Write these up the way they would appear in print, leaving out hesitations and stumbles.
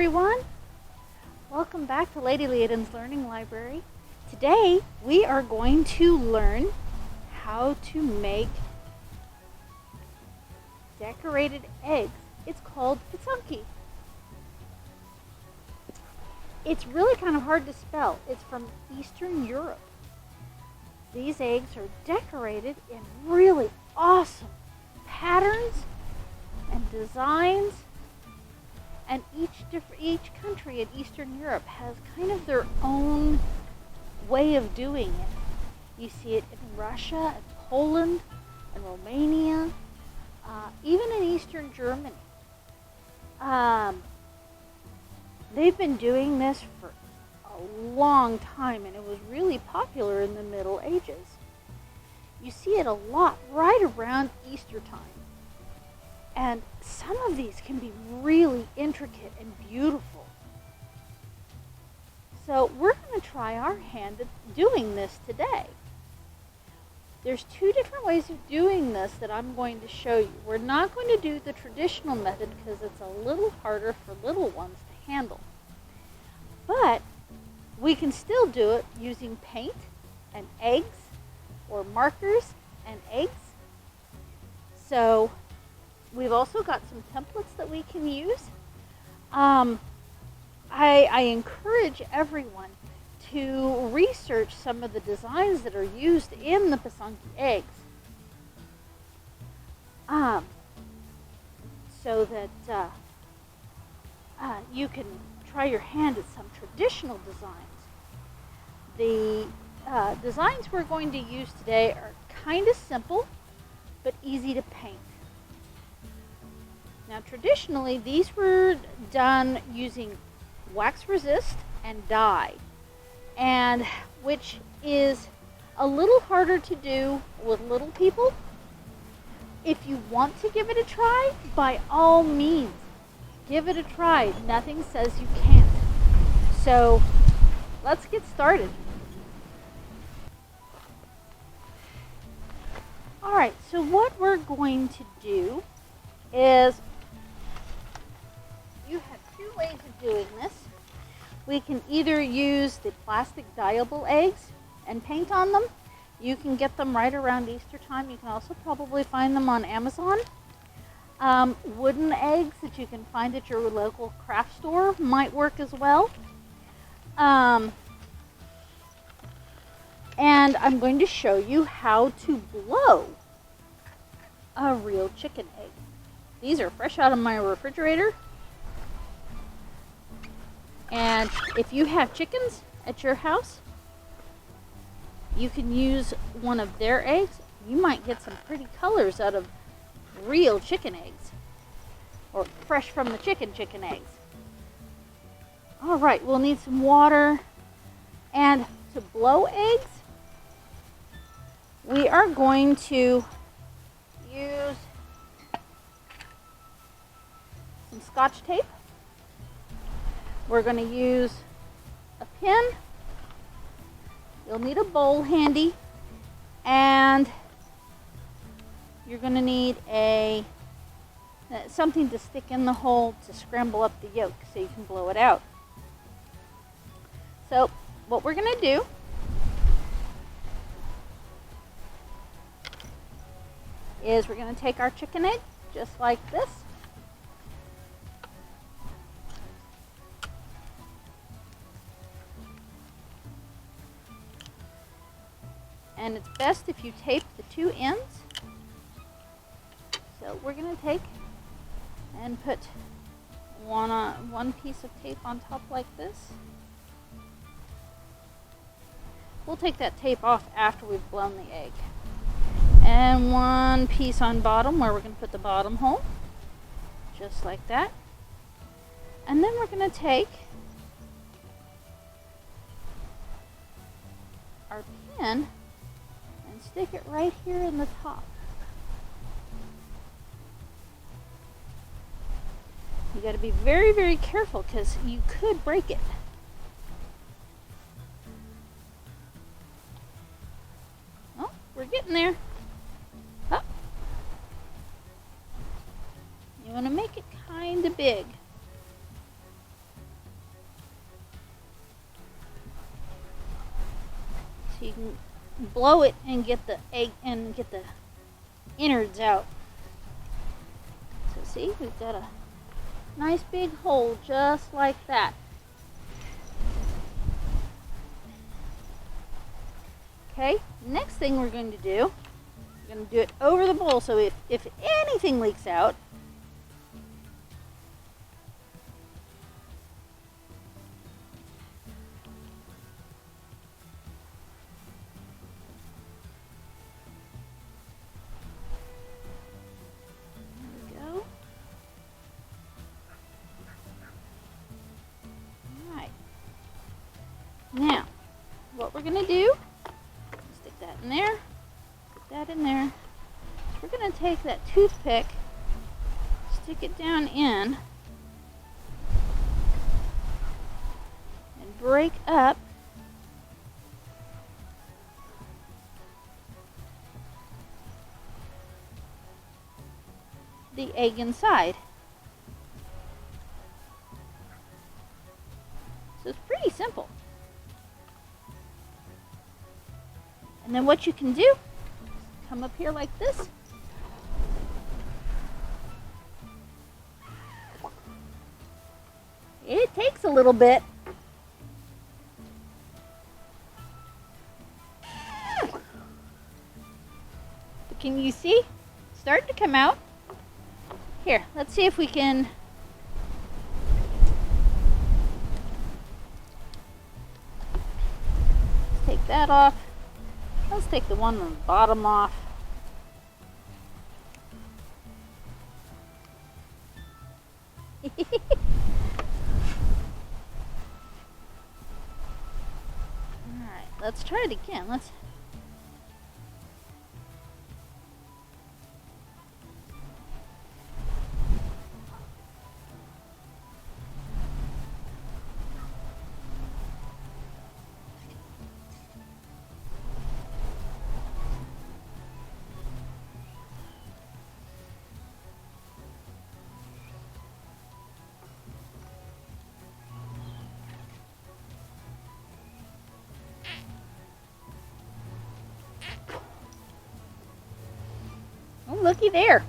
everyone. Welcome back to Lady Liadan's Learning Library. Today we are going to learn how to make decorated eggs. It's called Pysanky. It's really kind of hard to spell. It's from Eastern Europe. These eggs are decorated in really awesome patterns and designs. And each country in Eastern Europe has kind of their own way of doing it. You see it in Russia, and Poland, and Romania, even in Eastern Germany. They've been doing this for a long time, and it was really popular in the Middle Ages. You see it a lot right around Easter time. And some of these can be really intricate and beautiful. So we're going to try our hand at doing this today. There's two different ways of doing this that I'm going to show you. We're not going to do the traditional method because it's a little harder for little ones to handle. But we can still do it using paint and eggs, or markers and eggs. So we've also got some templates that we can use. I encourage everyone to research some of the designs that are used in the Pysanky eggs, so that you can try your hand at some traditional designs. The designs we're going to use today are kind of simple, but easy to paint. Now, traditionally, these were done using wax resist and dye, and which is a little harder to do with little people. If you want to give it a try, by all means, give it a try. Nothing says you can't. So, let's get started. All right, so what we're going to do is, you have two ways of doing this. We can either use the plastic dyeable eggs and paint on them. You can get them right around Easter time. You can also probably find them on Amazon. Wooden eggs that you can find at your local craft store might work as well. And I'm going to show you how to blow a real chicken egg. These are fresh out of my refrigerator. And if you have chickens at your house, you can use one of their eggs. You might get some pretty colors out of real chicken eggs, or fresh from the chicken eggs. All right, we'll need some water. And to blow eggs, we are going to use some Scotch tape. We're going to use a pin. You'll need a bowl handy, and you're going to need something to stick in the hole to scramble up the yolk so you can blow it out. So what we're going to do is we're going to take our chicken egg just like this. And it's best if you tape the two ends. So we're going to take and put one piece of tape on top like this. We'll take that tape off after we've blown the egg. And one piece on bottom where we're going to put the bottom hole. Just like that. And then we're going to take our pin and stick it right here in the top. You got to be very, very careful because you could break it. Oh, we're getting there. Oh. You want to make it kind of big. blow it and get the egg and get the innards out. So see, we've got a nice big hole just like that. Okay, next thing we're going to do, we're going to do it over the bowl, so if anything leaks out, there we go. Alright, now what we're going to do, stick that in there, put that in there. So we're going to take that toothpick, stick it down in, and break up the egg inside. So it's pretty simple. And then what you can do, come up here like this. It takes a little bit. But can you see? It's starting to come out. Here, let's see if we can take that off. Let's take the one on the bottom off. Alright, let's try it again. Oh, looky there.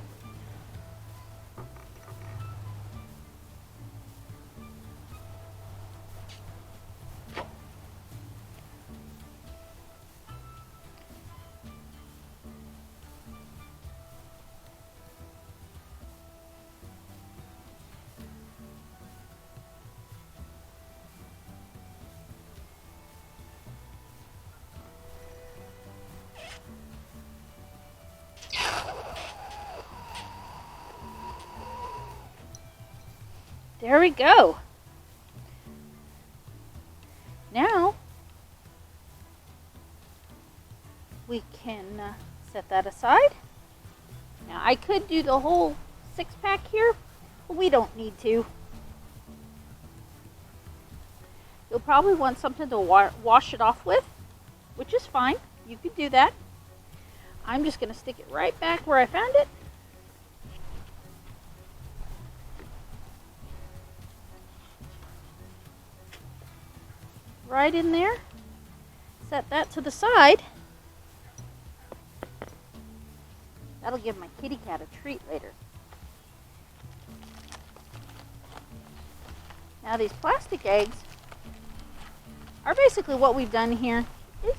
There we go. Now we can set that aside. Now I could do the whole 6-pack here, but we don't need to. You'll probably want something to wash it off with, which is fine. You could do that. I'm just going to stick it right back where I found it. Right in there. Set that to the side. That'll give my kitty cat a treat later. Now these plastic eggs are basically what we've done here.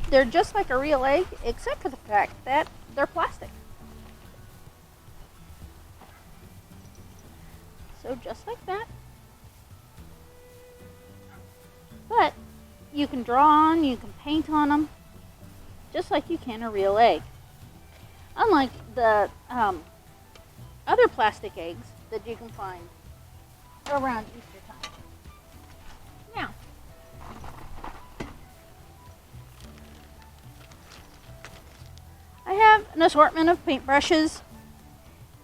They're just like a real egg, except for the fact that they're plastic. So just like that. But you can draw on, you can paint on them, just like you can a real egg. Unlike the other plastic eggs that you can find around Easter time. Now, I have an assortment of paintbrushes.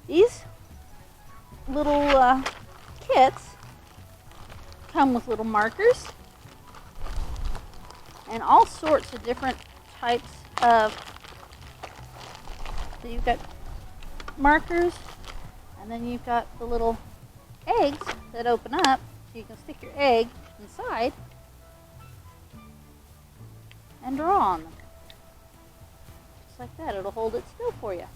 These little kits come with little markers and all sorts of different types of, so you've got markers, and then you've got the little eggs that open up, so you can stick your egg inside and draw on them. like that. It'll hold it still for you.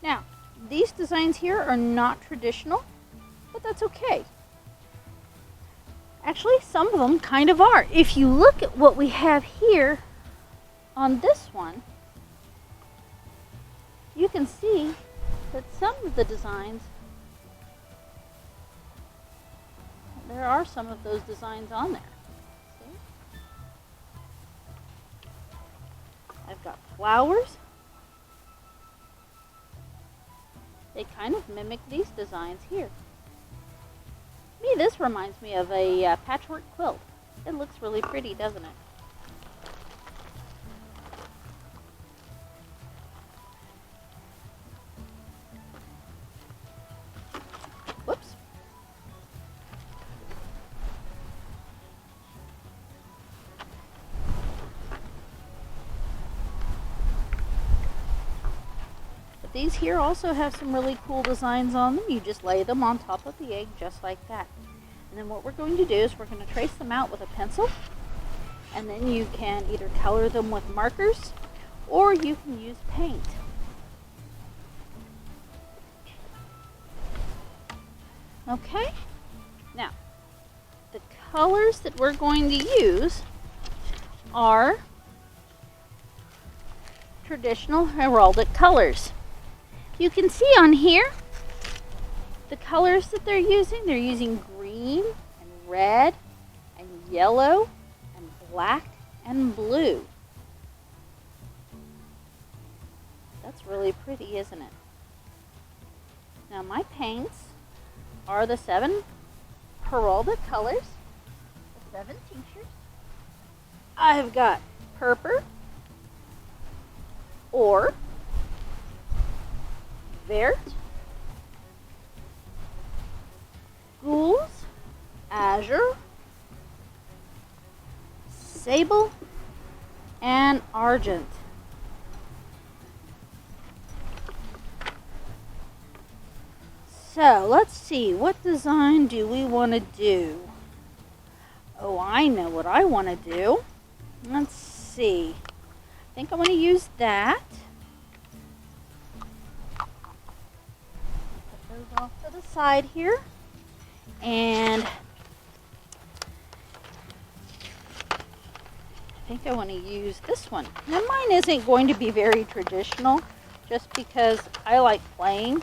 Now, these designs here are not traditional, but that's okay. Actually, some of them kind of are. If you look at what we have here on this one, you can see that some of the designs, there are some of those designs on there. See? I've got flowers. They kind of mimic these designs here. To me, this reminds me of a patchwork quilt. It looks really pretty, doesn't it? Whoops. But these here also have some really cool designs on them. You just lay them on top of the egg just like that. And then what we're going to do is we're going to trace them out with a pencil, and then you can either color them with markers or you can use paint. Okay, now the colors that we're going to use are traditional heraldic colors. You can see on here the colors that they're using. They're using green and red and yellow and black and blue. That's really pretty, isn't it? Now my paints are the 7 heraldic colors, the 7 tinctures. I've got purple, or, vert, gules, azure, sable, and argent. So let's see, what design do we want to do? Oh, I know what I want to do. Let's see. I think I want to use that. Put those off to the side here. And I think I want to use this one. Now mine isn't going to be very traditional, just because I like playing.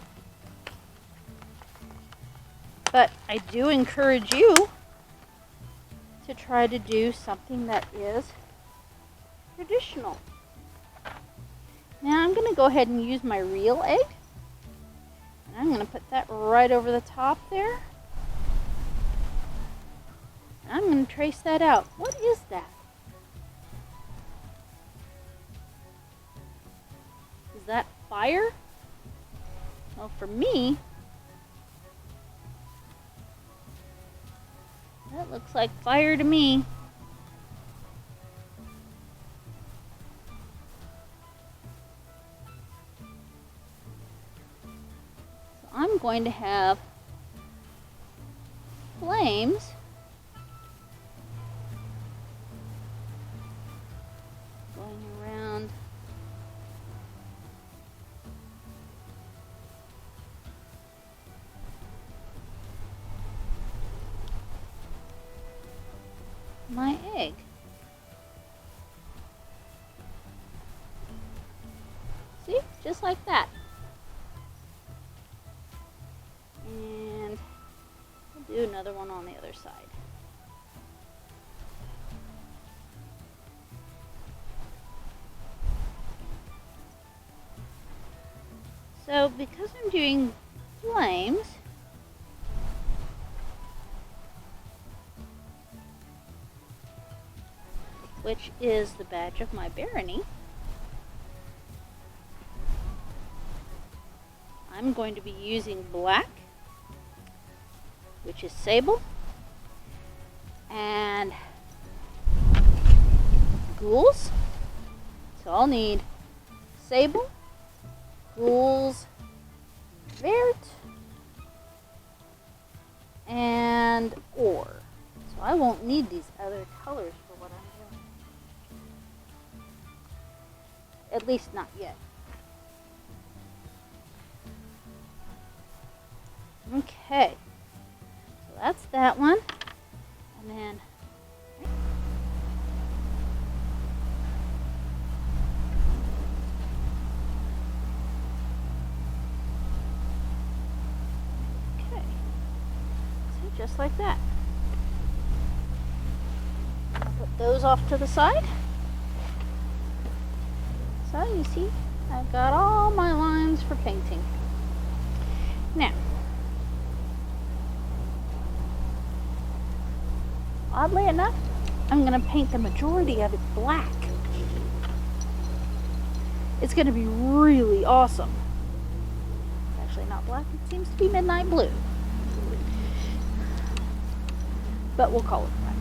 But I do encourage you to try to do something that is traditional. Now I'm going to go ahead and use my real egg. And I'm going to put that right over the top there. And I'm going to trace that out. What is that? Is that fire? Well, for me, that looks like fire to me. So I'm going to have flames going around my egg. See? Just like that. And I'll do another one on the other side. So because I'm doing flames, which is the badge of my barony, I'm going to be using black, which is sable, and gules. So I'll need sable, gules, vert, and or. So I won't need these other colors for what I'm doing. At least not yet. Okay. So that's that one. And then just like that. Put those off to the side. So you see, I've got all my lines for painting. Now, oddly enough, I'm going to paint the majority of it black. It's going to be really awesome. It's actually not black, it seems to be midnight blue. But we'll call it black.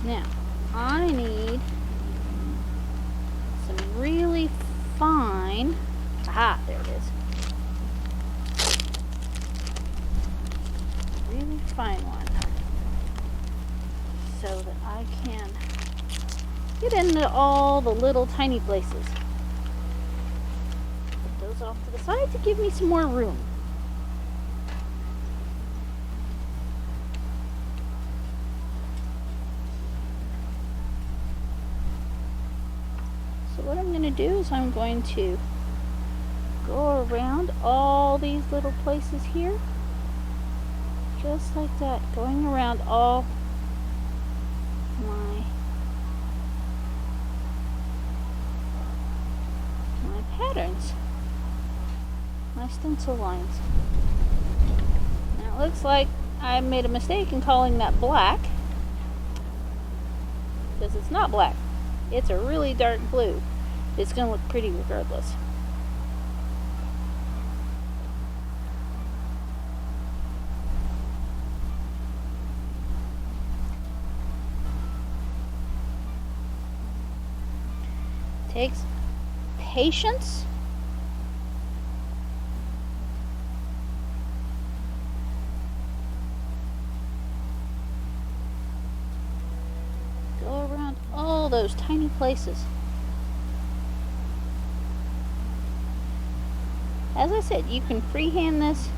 Now, I need some really fine, aha, there it is. Really fine one. So that I can get into all the little tiny places. Off to the side to give me some more room. So what I'm going to do is I'm going to go around all these little places here, just like that, going around all my patterns. My stencil lines. Now it looks like I made a mistake in calling that black, because it's not black. It's a really dark blue. It's going to look pretty regardless. Takes patience. Those tiny places. As I said, you can freehand this.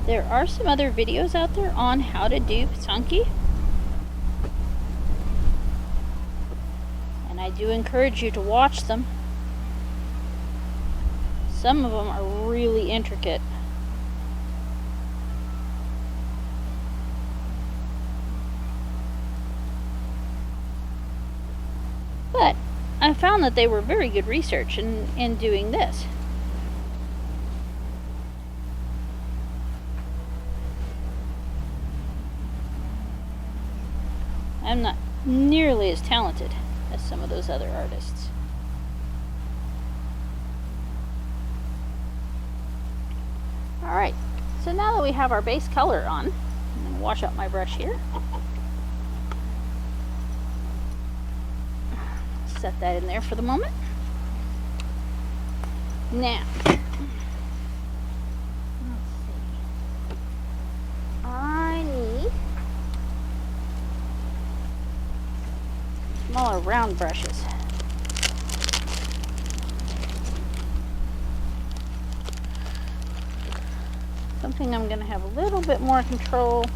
There are some other videos out there on how to do Pysanky, and I do encourage you to watch them. Some of them are really intricate. But I found that they were very good research in doing this. I'm not nearly as talented as some of those other artists. Alright, so now that we have our base color on, I'm going to wash out my brush here. Set that in there for the moment. Now, smaller round brushes. Something I'm going to have a little bit more control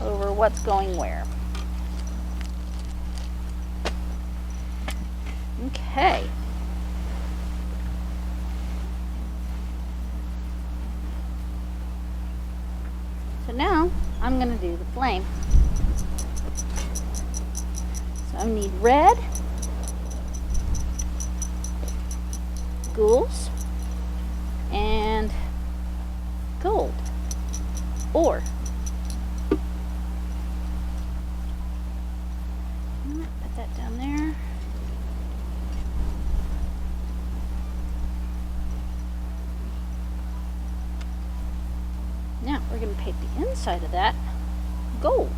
over what's going where. Okay. So now I'm going to do the flame. I need red, gules, and gold. Or. Put that down there. Now we're going to paint the inside of that gold.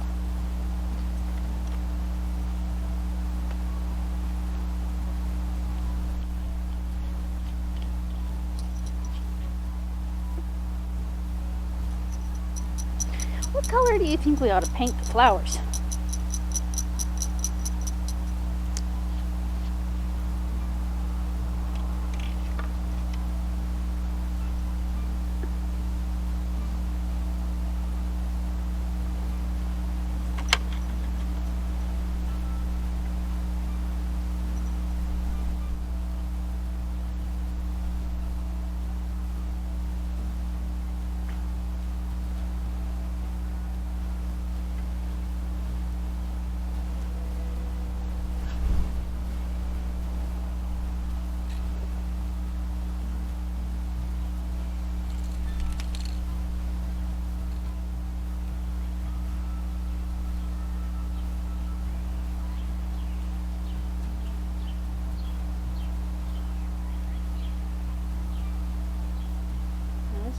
What color do you think we ought to paint the flowers?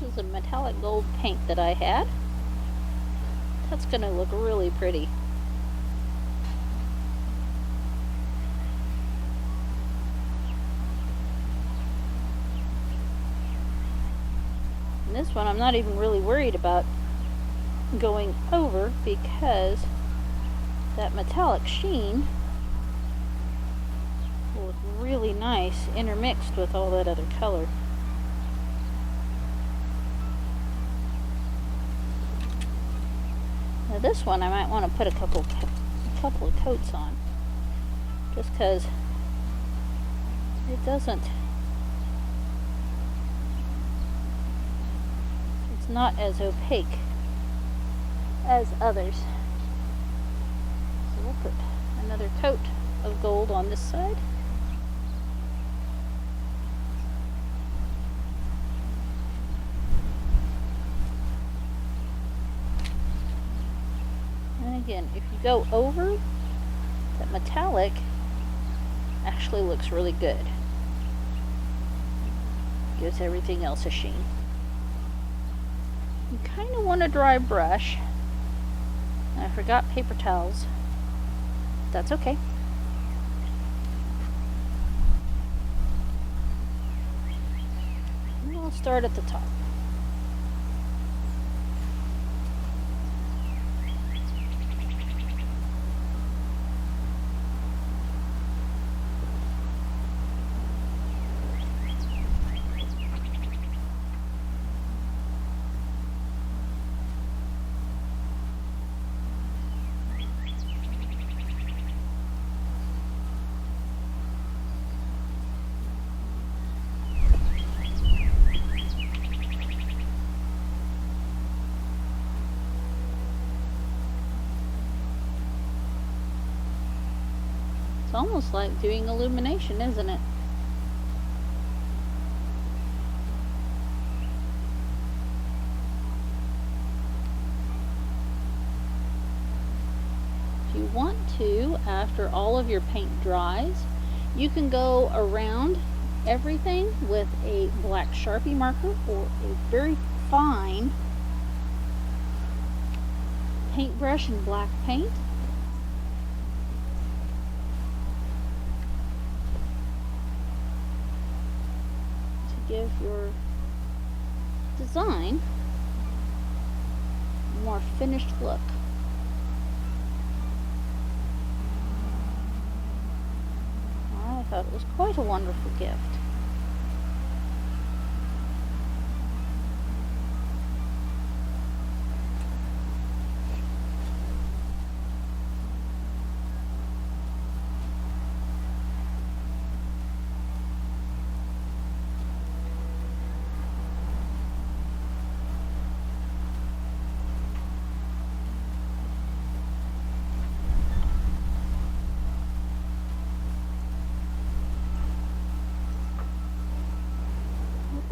This is a metallic gold paint that I had. That's going to look really pretty. And this one I'm not even really worried about going over because that metallic sheen will look really nice intermixed with all that other color. Now this one I might want to put a couple of coats on, just because it doesn't, it's not as opaque as others. So we'll put another coat of gold on this side. Again, if you go over, that metallic actually looks really good. Gives everything else a sheen. You kind of want a dry brush. I forgot paper towels. That's okay. And we'll start at the top. It's almost like doing illumination, isn't it? If you want to, after all of your paint dries, you can go around everything with a black Sharpie marker or a very fine paintbrush and black paint. Give your design a more finished look. I thought it was quite a wonderful gift.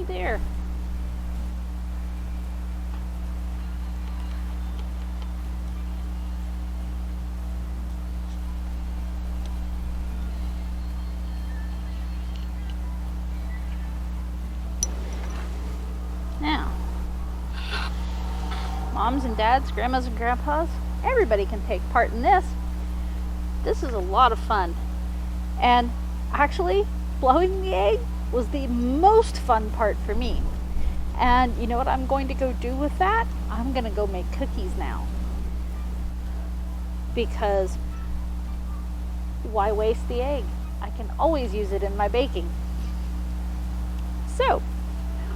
There. Moms and dads, grandmas and grandpas, everybody can take part in this. This is a lot of fun. And actually, blowing the egg was the most fun part for me. And you know what I'm going to go do with that? I'm going to go make cookies now. Because why waste the egg? I can always use it in my baking. So,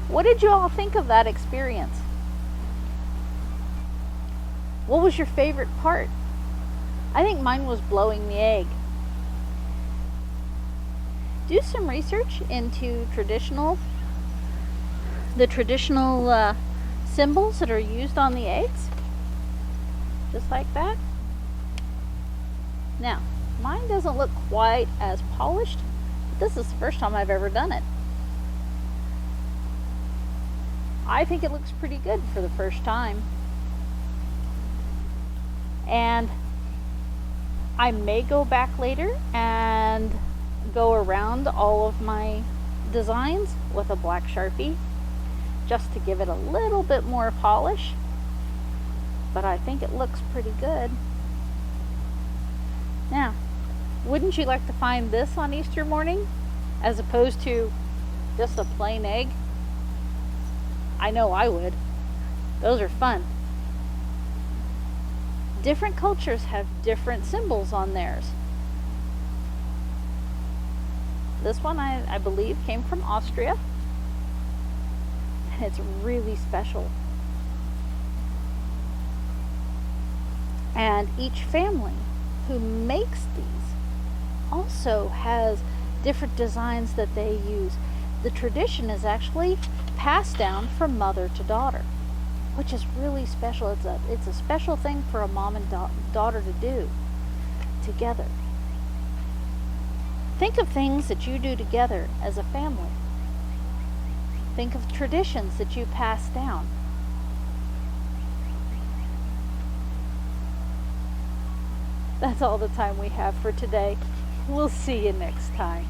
what did you all think of that experience? What was your favorite part? I think mine was blowing the egg. Do some research into the traditional symbols that are used on the eggs. Just like that. Now, mine doesn't look quite as polished, but this is the first time I've ever done it. I think it looks pretty good for the first time. And I may go back later and go around all of my designs with a black Sharpie just to give it a little bit more polish. But I think it looks pretty good. Now, wouldn't you like to find this on Easter morning as opposed to just a plain egg? I know I would. Those are fun. Different cultures have different symbols on theirs. This one, I believe, came from Austria. And it's really special. And each family who makes these also has different designs that they use. The tradition is actually passed down from mother to daughter, which is really special. It's a special thing for a mom and daughter to do together. Think of things that you do together as a family. Think of traditions that you pass down. That's all the time we have for today. We'll see you next time.